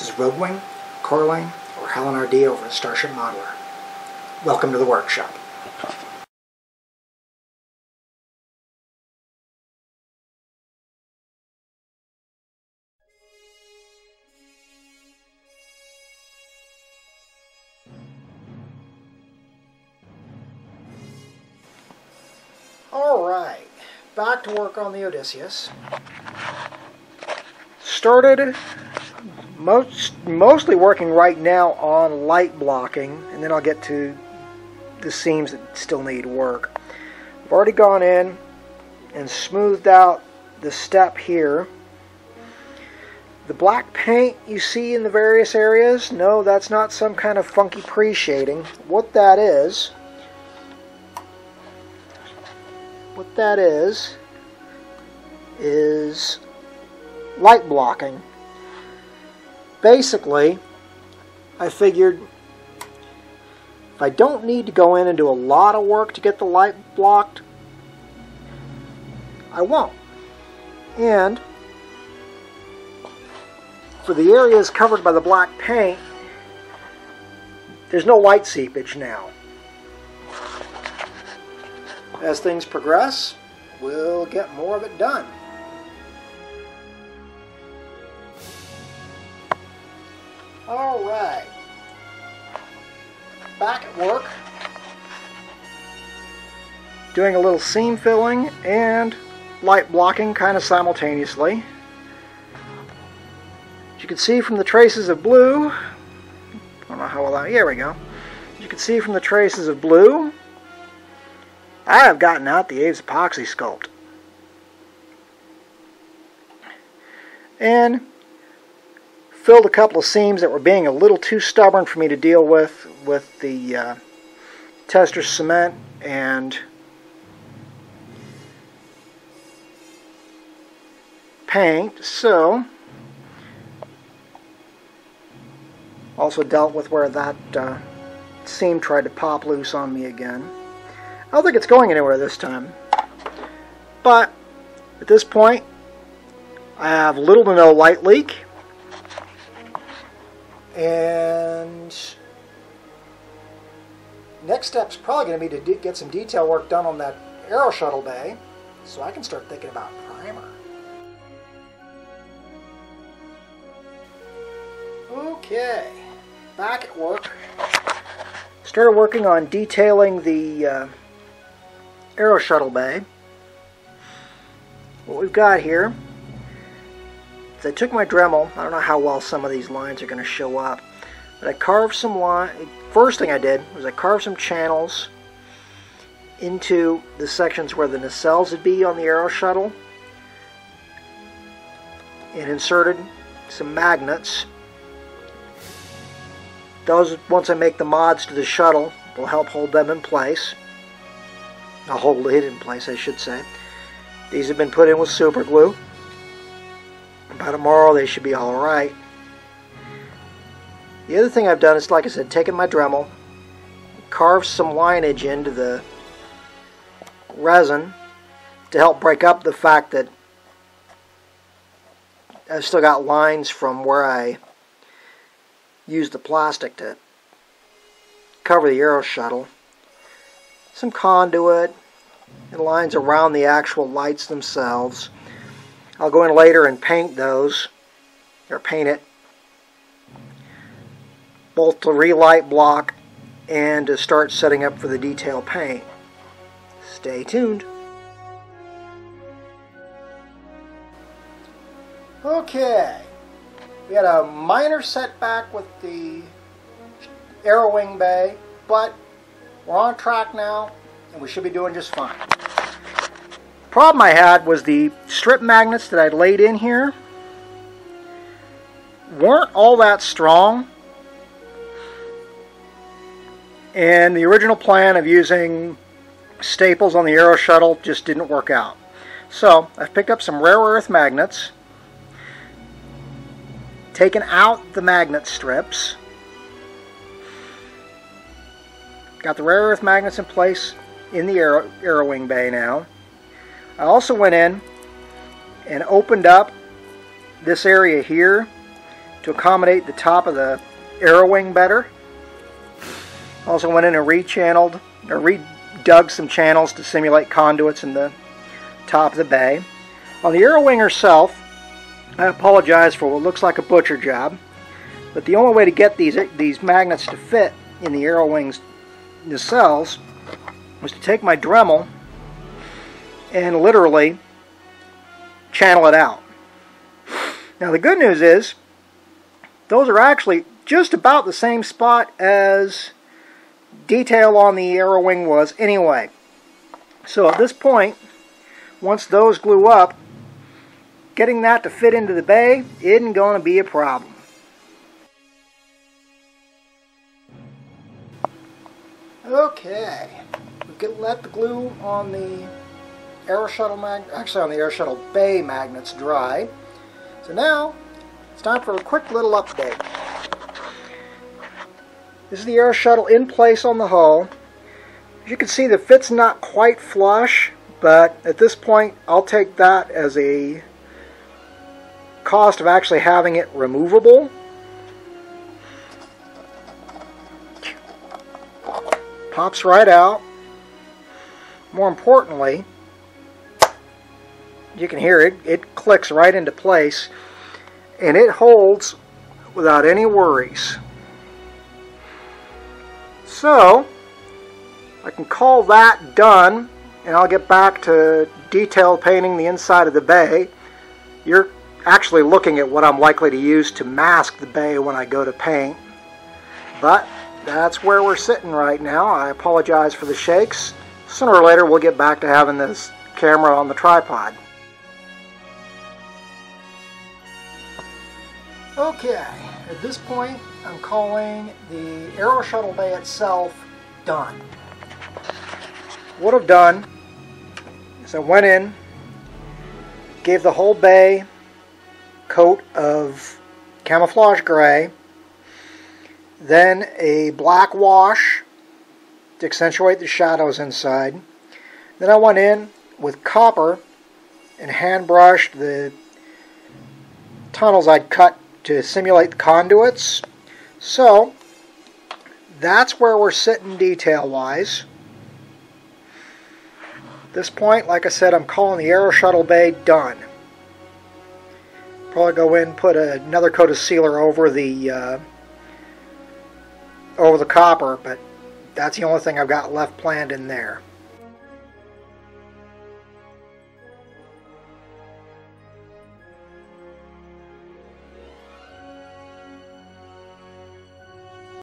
This is Rogue Wing, Coraline, or Helen R.D. over at Starship Modeler. Welcome to the workshop. Alright, back to work on the Odysseus. Started mostly working right now on light blocking, and then I'll get to the seams that still need work. I've already gone in and smoothed out the step here. The black paint you see in the various areas, no, that's not some kind of funky pre-shading. What that is light blocking. Basically, I figured if I don't need to go in and do a lot of work to get the light blocked, I won't. And for the areas covered by the black paint, there's no light seepage now. As things progress, we'll get more of it done. Alright, back at work, doing a little seam filling and light blocking kind of simultaneously. As you can see from the traces of blue, I don't know how well that, here we go. As you can see from the traces of blue, I have gotten out the Aves epoxy sculpt. And filled a couple of seams that were being a little too stubborn for me to deal with the tester cement and paint. So also dealt with where that seam tried to pop loose on me again. I don't think it's going anywhere this time, but at this point I have little to no light leak, and next step's probably going to be to get some detail work done on that aeroshuttle bay so I can start thinking about primer. Okay, back at work. Started working on detailing the aeroshuttle bay. What we've got here is I took my Dremel. I don't know how well some of these lines are going to show up, but I carved some line. First thing I did was I carved some channels into the sections where the nacelles would be on the aeroshuttle, and inserted some magnets. Those, once I make the mods to the shuttle, will help hold them in place. I'll hold it in place, I should say. These have been put in with super glue. By tomorrow they should be alright. The other thing I've done is, like I said, taken my Dremel, carved some lineage into the resin to help break up the fact that I've still got lines from where I used the plastic to cover the aeroshuttle. Some conduit and lines around the actual lights themselves. I'll go in later and paint those, or paint it, both to relight block and to start setting up for the detail paint. Stay tuned. Okay, we had a minor setback with the Aero Wing bay, but we're on track now and we should be doing just fine. The problem I had was the strip magnets that I laid in here weren't all that strong, and the original plan of using staples on the aeroshuttle just didn't work out. So I've picked up some rare earth magnets, taken out the magnet strips, got the rare earth magnets in place in the Aero Wing bay now. I also went in and opened up this area here to accommodate the top of the arrow wing better. Also went in and redug some channels to simulate conduits in the top of the bay. On the arrow wing herself, I apologize for what looks like a butcher job, but the only way to get these magnets to fit in the arrow wings nacelles was to take my Dremel and literally channel it out. Now the good news is those are actually just about the same spot as detail on the arrow wing was anyway. So at this point, once those glue up, getting that to fit into the bay isn't going to be a problem. Okay, we can let the glue on the aeroshuttle bay magnets dry. So now it's time for a quick little update. This is the aeroshuttle in place on the hull. As you can see, the fit's not quite flush, but at this point I'll take that as a cost of actually having it removable. Pops right out. More importantly, you can hear it clicks right into place, and it holds without any worries. So I can call that done, and I'll get back to detail painting the inside of the bay. You're actually looking at what I'm likely to use to mask the bay when I go to paint, but that's where we're sitting right now. I apologize for the shakes. Sooner or later we'll get back to having this camera on the tripod. Okay, at this point I'm calling the aeroshuttle bay itself done. What I've done is I went in, gave the whole bay coat of camouflage gray, then a black wash to accentuate the shadows inside. Then I went in with copper and hand brushed the tunnels I'd cut to simulate the conduits. So that's where we're sitting detail wise. At this point, like I said, I'm calling the aeroshuttle bay done. Probably go in and put another coat of sealer over the copper, but that's the only thing I've got left planned in there.